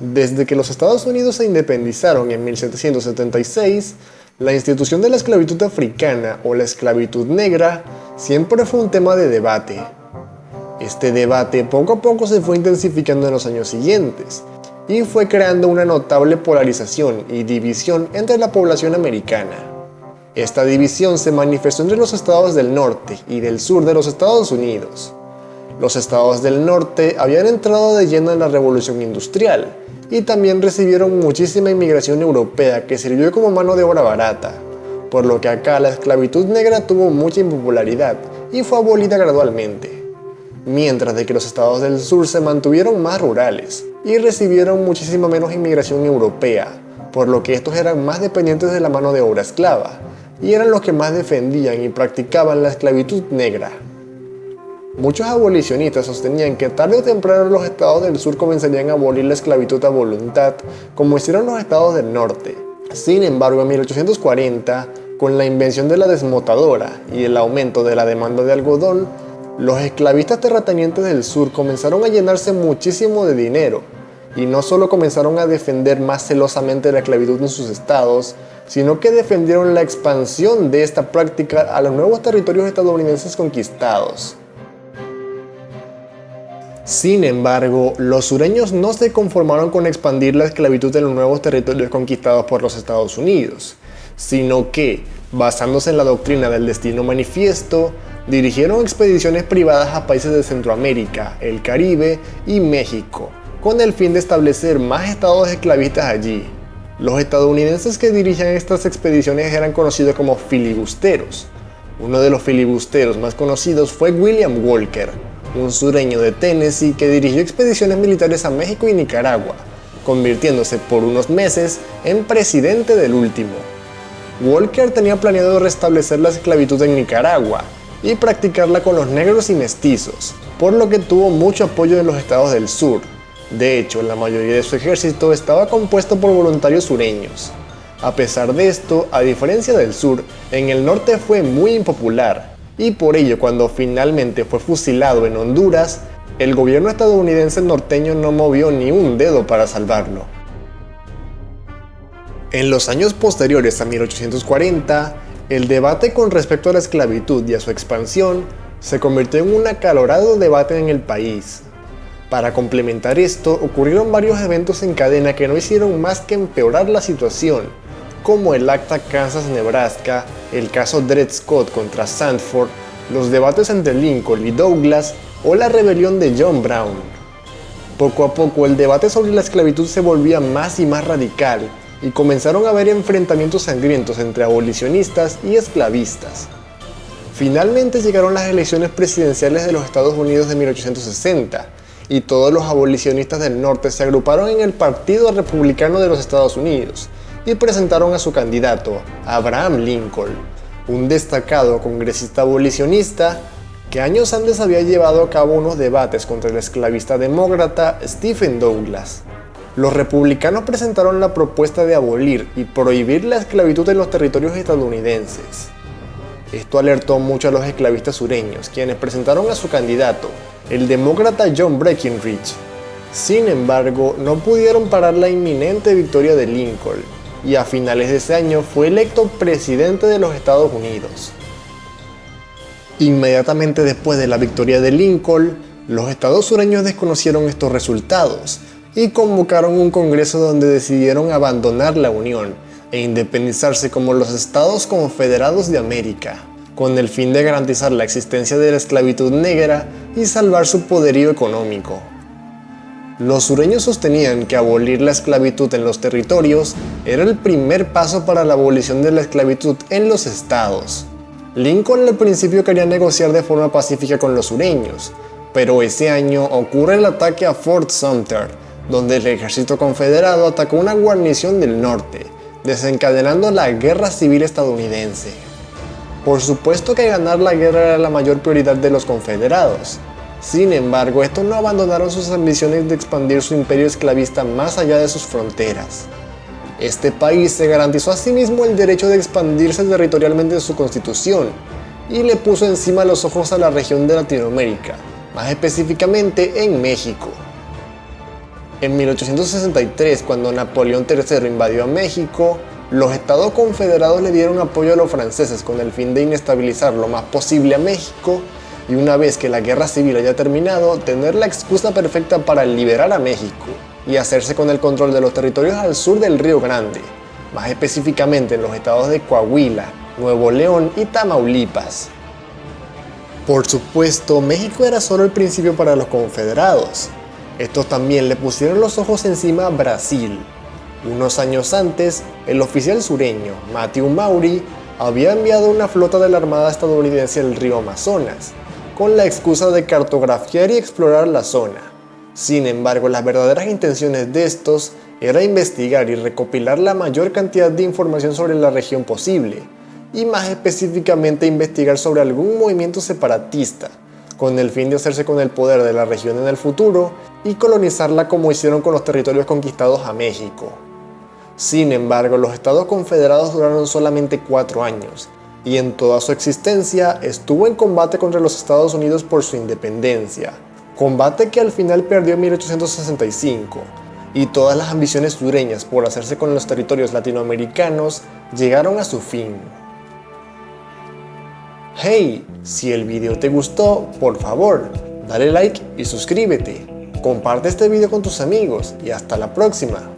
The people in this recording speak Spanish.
Desde que los Estados Unidos se independizaron en 1776, la institución de la esclavitud africana o la esclavitud negra siempre fue un tema de debate. Este debate poco a poco se fue intensificando en los años siguientes y fue creando una notable polarización y división entre la población americana. Esta división se manifestó entre los estados del norte y del sur de los Estados Unidos. Los estados del norte habían entrado de lleno en la revolución industrial y también recibieron muchísima inmigración europea que sirvió como mano de obra barata, por lo que acá la esclavitud negra tuvo mucha impopularidad y fue abolida gradualmente, mientras de que los estados del sur se mantuvieron más rurales y recibieron muchísima menos inmigración europea, por lo que estos eran más dependientes de la mano de obra esclava y eran los que más defendían y practicaban la esclavitud negra. Muchos abolicionistas sostenían que tarde o temprano los estados del sur comenzarían a abolir la esclavitud a voluntad, como hicieron los estados del norte. Sin embargo, en 1840, con la invención de la desmotadora y el aumento de la demanda de algodón, los esclavistas terratenientes del sur comenzaron a llenarse muchísimo de dinero, y no solo comenzaron a defender más celosamente la esclavitud en sus estados, sino que defendieron la expansión de esta práctica a los nuevos territorios estadounidenses conquistados. Sin embargo, los sureños no se conformaron con expandir la esclavitud en los nuevos territorios conquistados por los Estados Unidos, sino que, basándose en la doctrina del destino manifiesto, dirigieron expediciones privadas a países de Centroamérica, el Caribe y México, con el fin de establecer más estados esclavistas allí. Los estadounidenses que dirigían estas expediciones eran conocidos como filibusteros. Uno de los filibusteros más conocidos fue William Walker, un sureño de Tennessee que dirigió expediciones militares a México y Nicaragua, convirtiéndose por unos meses en presidente del último. Walker tenía planeado restablecer la esclavitud en Nicaragua y practicarla con los negros y mestizos, por lo que tuvo mucho apoyo de los estados del sur. De hecho, la mayoría de su ejército estaba compuesto por voluntarios sureños. A pesar de esto, a diferencia del sur, en el norte fue muy impopular, y por ello cuando finalmente fue fusilado en Honduras, el gobierno estadounidense norteño no movió ni un dedo para salvarlo. En los años posteriores a 1840, el debate con respecto a la esclavitud y a su expansión se convirtió en un acalorado debate en el país. Para complementar esto, ocurrieron varios eventos en cadena que no hicieron más que empeorar la situación, como el Acta Kansas-Nebraska, el caso Dred Scott contra Sanford, los debates entre Lincoln y Douglas o la rebelión de John Brown. Poco a poco el debate sobre la esclavitud se volvía más y más radical y comenzaron a haber enfrentamientos sangrientos entre abolicionistas y esclavistas. Finalmente llegaron las elecciones presidenciales de los Estados Unidos de 1860 y todos los abolicionistas del norte se agruparon en el Partido Republicano de los Estados Unidos y presentaron a su candidato, Abraham Lincoln, un destacado congresista abolicionista que años antes había llevado a cabo unos debates contra el esclavista demócrata Stephen Douglas. Los republicanos presentaron la propuesta de abolir y prohibir la esclavitud en los territorios estadounidenses. Esto alertó mucho a los esclavistas sureños, quienes presentaron a su candidato, el demócrata John Breckinridge. Sin embargo, no pudieron parar la inminente victoria de Lincoln, y a finales de ese año fue electo presidente de los Estados Unidos. Inmediatamente después de la victoria de Lincoln, los estados sureños desconocieron estos resultados y convocaron un congreso donde decidieron abandonar la Unión e independizarse como los Estados Confederados de América, con el fin de garantizar la existencia de la esclavitud negra y salvar su poderío económico. Los sureños sostenían que abolir la esclavitud en los territorios era el primer paso para la abolición de la esclavitud en los estados. Lincoln al principio quería negociar de forma pacífica con los sureños, pero ese año ocurre el ataque a Fort Sumter, donde el ejército confederado atacó una guarnición del norte, desencadenando la Guerra Civil estadounidense. Por supuesto que ganar la guerra era la mayor prioridad de los confederados. Sin embargo, estos no abandonaron sus ambiciones de expandir su imperio esclavista más allá de sus fronteras. Este país se garantizó a sí mismo el derecho de expandirse territorialmente en su constitución y le puso encima los ojos a la región de Latinoamérica, más específicamente en México. En 1863, cuando Napoleón III invadió a México, los Estados Confederados le dieron apoyo a los franceses con el fin de inestabilizar lo más posible a México y una vez que la guerra civil haya terminado, tener la excusa perfecta para liberar a México y hacerse con el control de los territorios al sur del Río Grande, más específicamente en los estados de Coahuila, Nuevo León y Tamaulipas. Por supuesto, México era solo el principio para los confederados. Estos también le pusieron los ojos encima a Brasil. Unos años antes, el oficial sureño, Matthew Maury, había enviado una flota de la Armada estadounidense al río Amazonas, con la excusa de cartografiar y explorar la zona. Sin embargo, las verdaderas intenciones de estos era investigar y recopilar la mayor cantidad de información sobre la región posible, y más específicamente investigar sobre algún movimiento separatista, con el fin de hacerse con el poder de la región en el futuro y colonizarla como hicieron con los territorios conquistados a México. Sin embargo, los Estados Confederados duraron solamente 4 años, y en toda su existencia estuvo en combate contra los Estados Unidos por su independencia, combate que al final perdió en 1865, y todas las ambiciones sureñas por hacerse con los territorios latinoamericanos llegaron a su fin. Hey, si el video te gustó, por favor, dale like y suscríbete. Comparte este video con tus amigos y hasta la próxima.